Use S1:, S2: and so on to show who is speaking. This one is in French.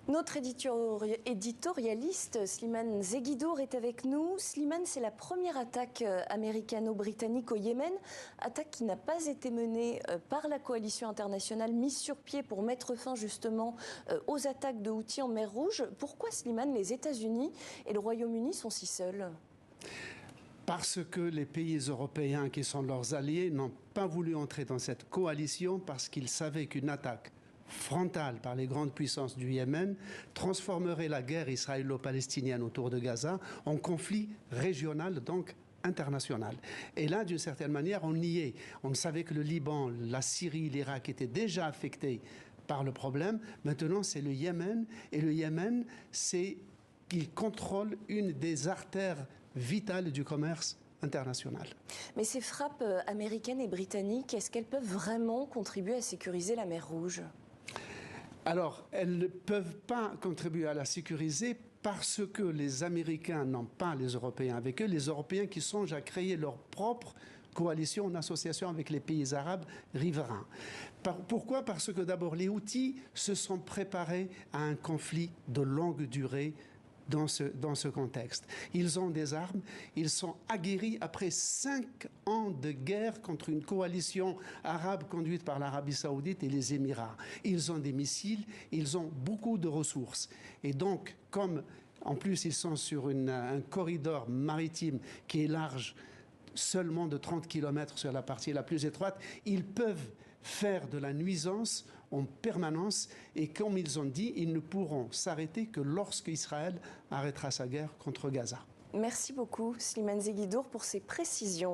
S1: Notre éditorialiste Slimane Zeguidour est avec nous. Slimane, c'est la première attaque américano-britannique au Yémen, attaque qui n'a pas été menée par la coalition internationale mise sur pied pour mettre fin justement aux attaques de Houthis en mer Rouge. Pourquoi, Slimane, les États-Unis et le Royaume-Uni sont si seuls ?
S2: Parce que les pays européens qui sont leurs alliés n'ont pas voulu entrer dans cette coalition parce qu'ils savaient qu'une attaque frontale par les grandes puissances du Yémen transformerait la guerre israélo-palestinienne autour de Gaza en conflit régional, donc international. Et là, d'une certaine manière, on y est. On savait que le Liban, la Syrie, l'Irak étaient déjà affectés par le problème. Maintenant, c'est le Yémen. Et le Yémen, c'est qu'il contrôle une des artères vitales du commerce international.
S1: Mais ces frappes américaines et britanniques, est-ce qu'elles peuvent vraiment contribuer à sécuriser la mer Rouge ?
S2: Alors, elles ne peuvent pas contribuer à la sécuriser parce que les Américains n'ont pas les Européens avec eux, les Européens qui songent à créer leur propre coalition en association avec les pays arabes riverains. Pourquoi ? Parce que d'abord, les Houthis se sont préparés à un conflit de longue durée dans ce contexte. Ils ont des armes, ils sont aguerris après 5 ans de guerre contre une coalition arabe conduite par l'Arabie Saoudite et les Émirats. Ils ont des missiles, ils ont beaucoup de ressources. Et donc, comme en plus ils sont sur un corridor maritime qui est large, seulement de 30 km sur la partie la plus étroite, ils peuvent faire de la nuisance en permanence et comme ils ont dit, ils ne pourront s'arrêter que lorsque Israël arrêtera sa guerre contre Gaza.
S1: Merci beaucoup Slimane Zeguidour pour ces précisions.